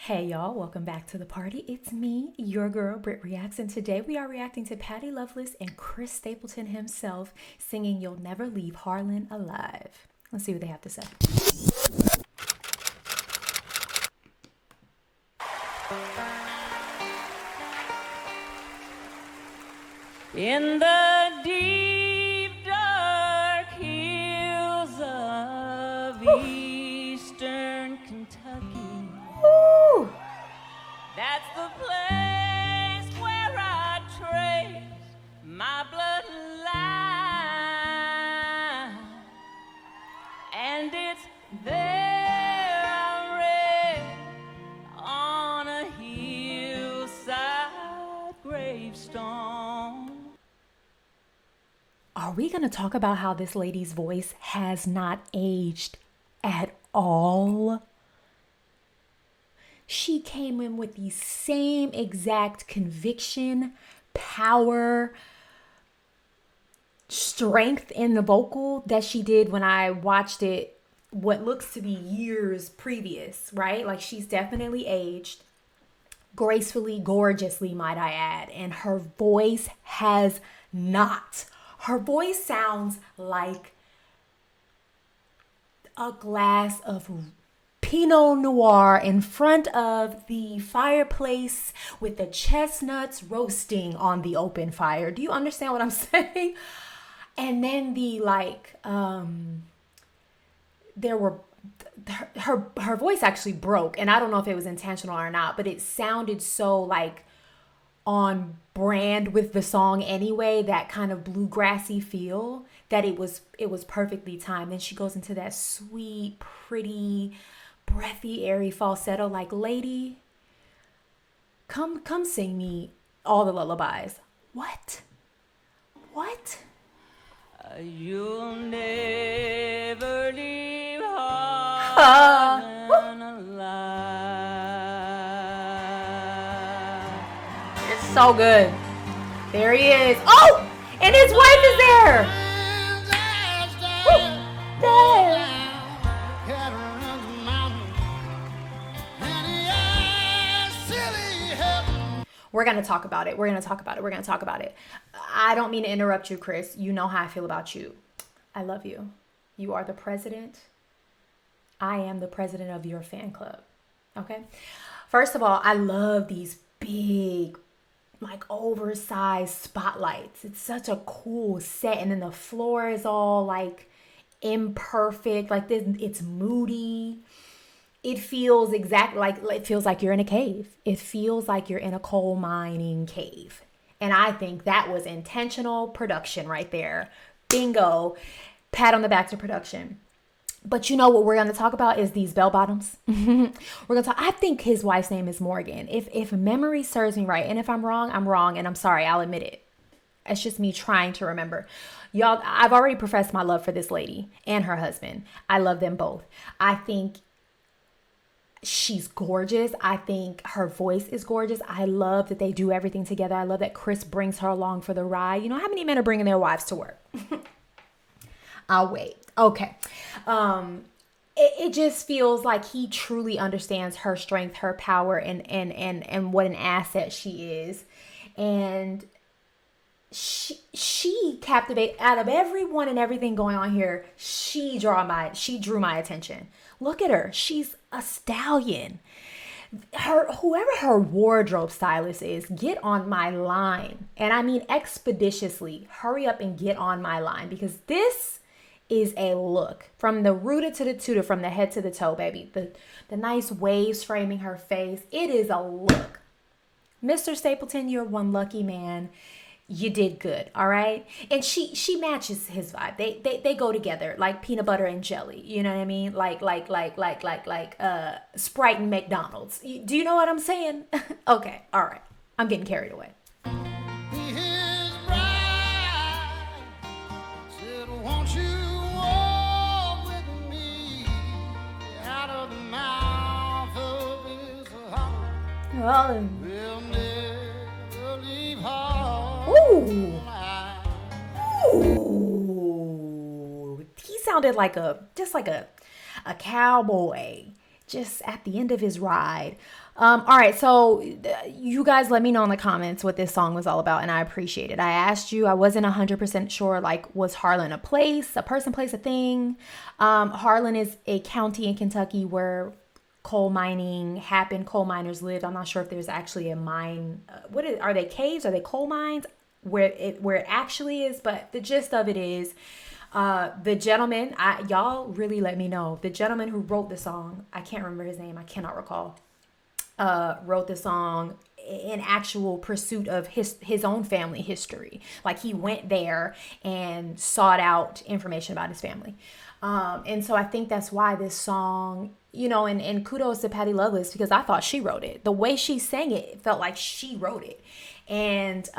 Hey y'all, welcome back to the party. It's me, your girl, BrittReacts, and today we are reacting to Patty Loveless and Chris Stapleton himself singing You'll Never Leave Harlan Alive. Let's see what they have to say. In the deep dark hills of eastern Kentucky, Woo! that's the place where I trace my bloodline, and it's there I read on a hillside gravestone. Are we going to talk about how this lady's voice has not aged at all? She came in with the same exact conviction, power, strength in the vocal that she did when I watched it what looks to be years previous, right? Like she's definitely aged gracefully, gorgeously, might I add, and her voice has not. Her voice sounds like a glass of Pinot Noir in front of the fireplace with the chestnuts roasting on the open fire. Do you understand what I'm saying? And then her voice actually broke, and I don't know if it was intentional or not, but it sounded so like on brand with the song anyway, that kind of bluegrassy feel, that it was perfectly timed. Then she goes into that sweet, pretty, breathy, airy falsetto, like, lady, come sing me all the lullabies. What? You'll never leave Harlan alive. It's so good. There he is. Oh, and his wife is there. Woo. There. We're going to talk about it. I don't mean to interrupt you, Chris. You know how I feel about you. I love you. You are the president. I am the president of your fan club. Okay? First of all, I love these big, like, oversized spotlights. It's such a cool set. And then the floor is all, like, imperfect. Like, this, it's moody. It feels exactly like, it feels like you're in a cave. It feels like you're in a coal mining cave. And I think that was intentional production right there. Bingo. Pat on the back to production. But you know what we're going to talk about is these bell bottoms. We're going to talk. I think his wife's name is Morgan. If memory serves me right, and if I'm wrong, and I'm sorry, I'll admit it. It's just me trying to remember. Y'all, I've already professed my love for this lady and her husband. I love them both. I think she's gorgeous. I think her voice is gorgeous. I love that they do everything together. I love that Chris brings her along for the ride. You know how many men are bringing their wives to work? I'll wait. Okay. It just feels like he truly understands her strength, her power, and what an asset she is. And she captivated, out of everyone and everything going on here, she drew my attention. Look at her. She's a stallion. Whoever her wardrobe stylist is, get on my line. And I mean expeditiously. Hurry up and get on my line, because this is a look from the rooted to the tutor, from the head to the toe, baby. The nice waves framing her face. It is a look. Mr. Stapleton, you're one lucky man. You did good, all right? And she matches his vibe. They go together like peanut butter and jelly. You know what I mean? Like Sprite and McDonald's. Do you know what I'm saying? Okay, all right. I'm getting carried away. His bride said, "Won't you walk with me out of the mouth of his heart? We'll never leave home." Ooh. Ooh. He sounded like a cowboy. just at the end of his ride. All right, so you guys let me know in the comments what this song was all about, and I appreciate it. I asked you, I wasn't 100% sure, like, was Harlan a place, a person, place, a thing? Harlan is a county in Kentucky where coal mining happened. Coal miners lived. I'm not sure if there's actually a mine. Are they caves? Are they coal mines? Where it actually is, but the gist of it is, the gentleman, y'all really let me know. The gentleman who wrote the song, I can't remember his name. I cannot recall. Wrote the song in actual pursuit of his own family history. Like, he went there and sought out information about his family. And so I think that's why this song, you know, and kudos to Patty Loveless, because I thought she wrote it. The way she sang it, it felt like she wrote it. And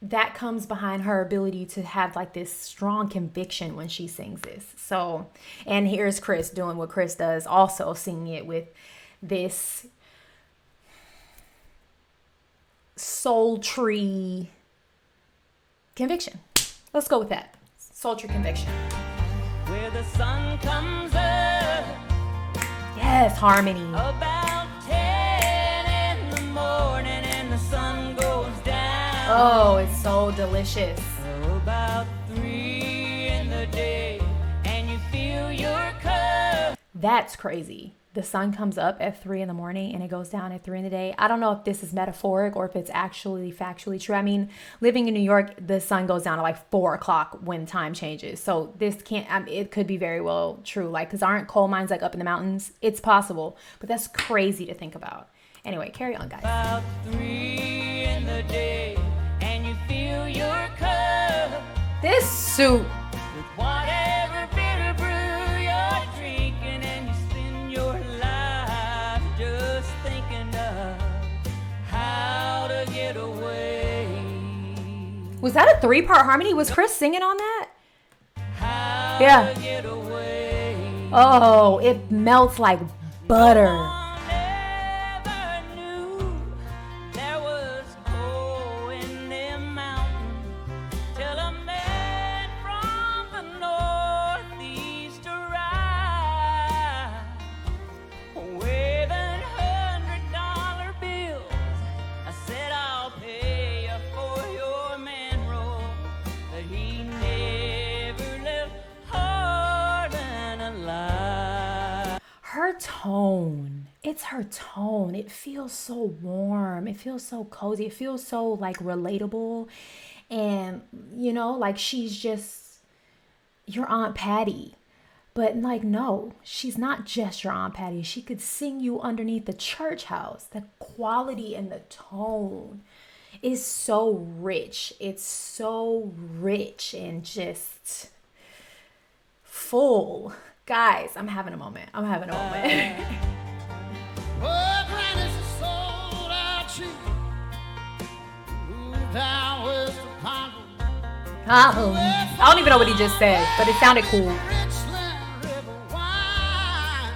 that comes behind her ability to have like this strong conviction when she sings this. So, and here's Chris doing what Chris does, also singing it with this sultry conviction. Let's go with that. Sultry conviction. Where the sun comes up. Yes, harmony. About 10 in the morning and the sun goes down. Oh, it's so delicious. About 3 in the day and you feel your cup. That's crazy. The sun comes up at 3 in the morning and it goes down at 3 in the day. I don't know if this is metaphoric or if it's actually factually true. I mean, living in New York, the sun goes down at like 4 o'clock when time changes. So this can't, it could be very well true. Like, because aren't coal mines like up in the mountains? It's possible, but that's crazy to think about. Anyway, carry on, guys. About 3 in the day and you feel your cup. This suit. With whatever bitter brew you're drinking and you spend your life just thinking of how to get away. Was that a 3-part harmony? Was Chris singing on that? How Yeah. to get away. Oh, it melts like butter. Never knew there was coal in them mountains till a man from the northeast arrived, waving $100 bills. I said, I'll pay you for your man roll, but he never left Harlan alive. Her tone. It's her tone. It feels so warm. It feels so cozy. It feels so like relatable. And, you know, like she's just your Aunt Patty. But like, no, she's not just your Aunt Patty. She could sing you underneath the church house. The quality and the tone is so rich. It's so rich and just full. Guys, I'm having a moment. I'm having a moment. Oh, Granny, she sold out cheap. Moved down west of Pongo. I don't even know what he just said, but it sounded cool. Richland River wine.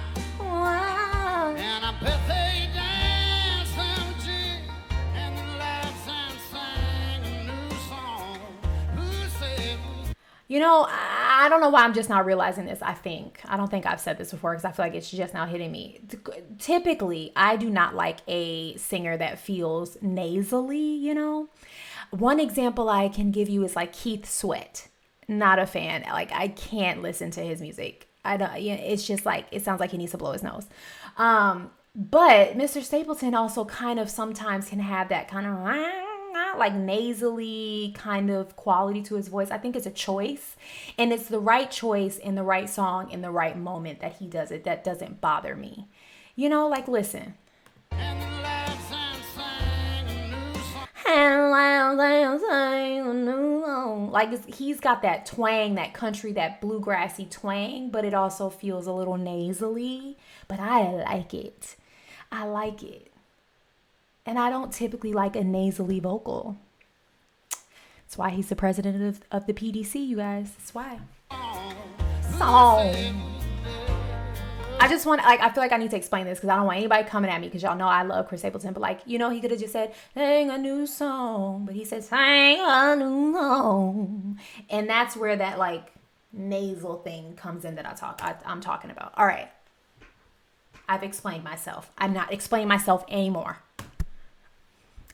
And I bet they danced and jigged and laughed and sang a new song. Who said You know, I don't know why I'm just not realizing this. I don't think I've said this before because I feel like it's just now hitting me. Typically, I do not like a singer that feels nasally, you know. One example I can give you is like Keith Sweat. Not a fan. Like, I can't listen to his music. I don't. Yeah, it's just like, it sounds like he needs to blow his nose. But Mr. Stapleton also kind of sometimes can have that kind of like nasally kind of quality to his voice. I think it's a choice, and it's the right choice in the right song in the right moment that he does it. That doesn't bother me. You know, like, listen. and laughed and sang a new song. Like, he's got that twang, that country, that bluegrassy twang, but it also feels a little nasally. But I like it. I like it. And I don't typically like a nasally vocal. That's why he's the president of the PDC, you guys. That's why. Song. I just want, like, I feel like I need to explain this because I don't want anybody coming at me because y'all know I love Chris Stapleton. But, like, you know, he could have just said, sing a new song. But he said, sing a new song. And that's where that, like, nasal thing comes in that I'm talking about. All right. I've explained myself. I'm not explaining myself anymore.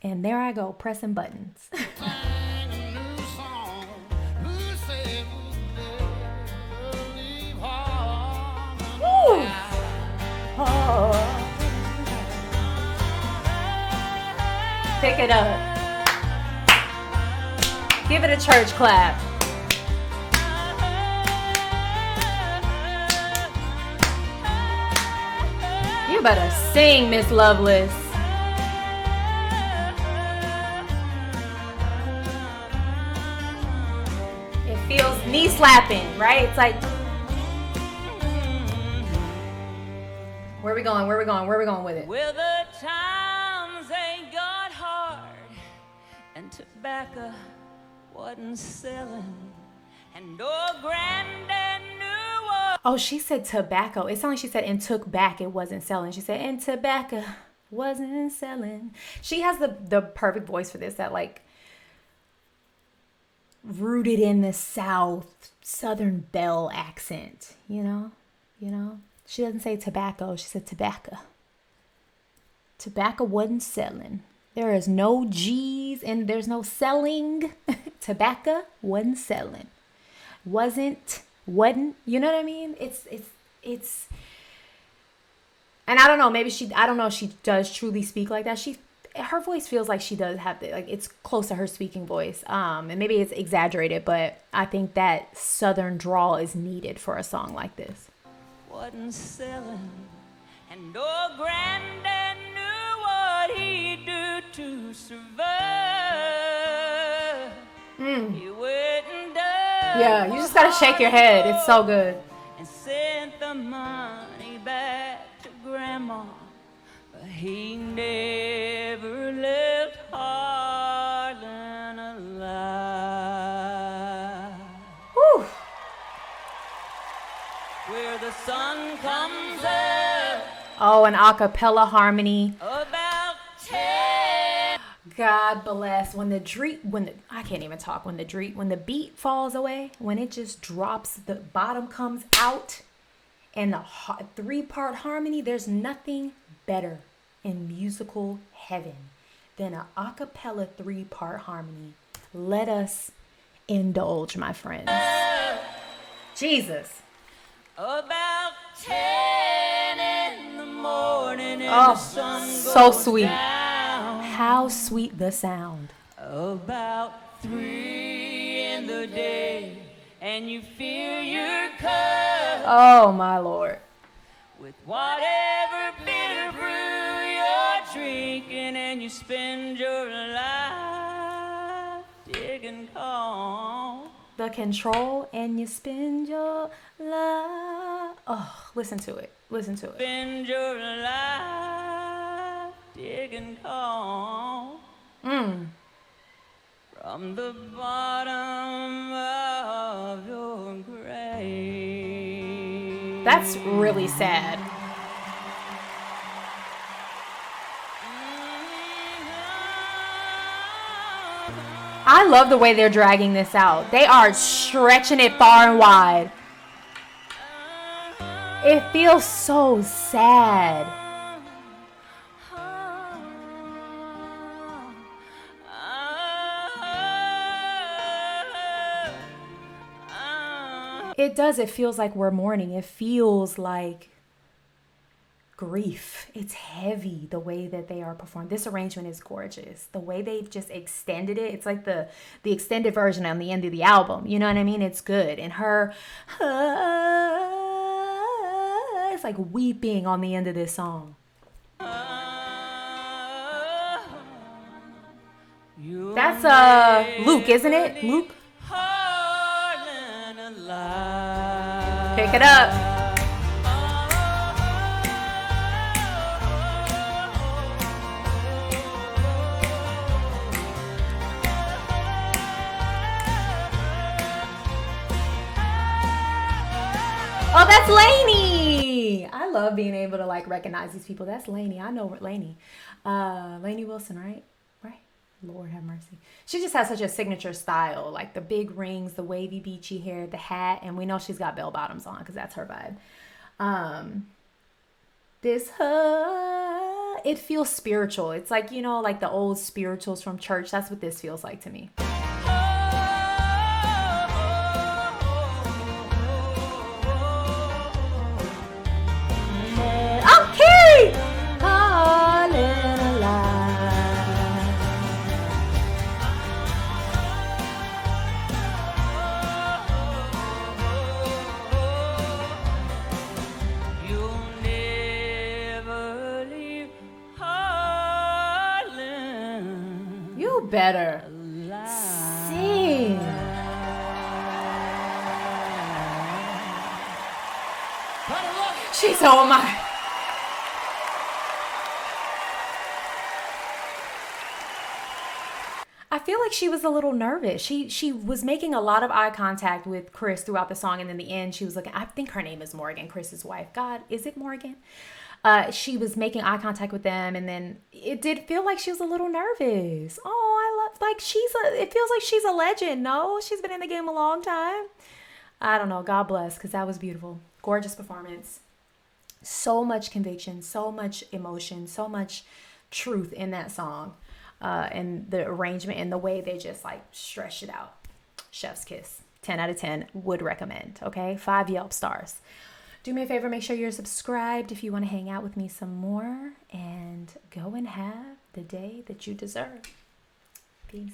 And there I go, pressing buttons. Sang a new song. Who said we'll never leave home? Woo! Oh. Pick it up. Give it a church clap. You better sing, Miss Loveless. It feels knee slapping, right? It's like, where are we going? Where are we going? Where are we going with it? Well, the times ain't got hard, and tobacco wasn't selling, and old Granddad knew what. Oh, she said tobacco. It sounded like she said and took back it wasn't selling. She said and tobacco wasn't selling. She has the perfect voice for this, that like rooted in the South, Southern belle accent, you know? She doesn't say tobacco, she said tobacco. Tobacco wasn't selling. There is no G's and there's no selling. Tobacco wasn't selling. Wasn't, you know what I mean? It's, and I don't know, I don't know if she does truly speak like that. Her voice feels like she does have like it's close to her speaking voice. And maybe it's exaggerated, but I think that Southern drawl is needed for a song like this. Wasn't selling, and old Granddad knew what he'd do to survive. He went and dug. Yeah, you just gotta shake your head. It's so good. And sent the money back to Grandma, but he never left Harlan alive. Whew. Where the sun comes up Oh, an a cappella harmony. about 10. God bless. When the beat falls away, when it just drops, the bottom comes out, and the 3-part harmony, there's nothing better in musical heaven than an a cappella 3-part harmony. Let us indulge, my friends. Jesus. About 10 in the morning and Oh, the sun so goes sweet. down. How sweet the sound. About 3 in the day, and you fill your cup Oh, my Lord. with whatever bitter brew you're drinking, and you spend your life digging corn. The control, and you spend your life. Oh, listen to it. Listen to it. Spend your life digging corn. From the bottom of your grave. That's really sad. I love the way they're dragging this out. They are stretching it far and wide. It feels so sad. It does. It feels like we're mourning. It feels like grief. It's heavy the way that they are performed. This arrangement is gorgeous. The way they've just extended it. It's like the extended version on the end of the album. You know what I mean? It's good. And her, it's like weeping on the end of this song. That's Luke, isn't it? Luke? Pick it up. Oh, that's Lainey. I love being able to like recognize these people. That's Lainey. I know Lainey. Lainey Wilson, right? Right. Lord have mercy. She just has such a signature style, like the big rings, the wavy beachy hair, the hat, and we know she's got bell bottoms on because that's her vibe. This it feels spiritual. It's like, you know, like the old spirituals from church. That's what this feels like to me. Okay. Harlan alive. You'll never leave Harlan You better alive. sing. She's oh my. I feel like she was a little nervous. She was making a lot of eye contact with Chris throughout the song, and in the end, she was looking. I think her name is Morgan, Chris's wife. God, is it Morgan? She was making eye contact with them, and then it did feel like she was a little nervous. Oh, I love like it feels like she's a legend. No, she's been in the game a long time. I don't know. God bless, because that was beautiful, gorgeous performance. So much conviction, so much emotion, so much truth in that song. And the arrangement and the way they just like stretched it out. Chef's kiss. 10 out of 10. Would recommend. Okay. 5 Yelp stars. Do me a favor. Make sure you're subscribed if you want to hang out with me some more. And go and have the day that you deserve. Peace.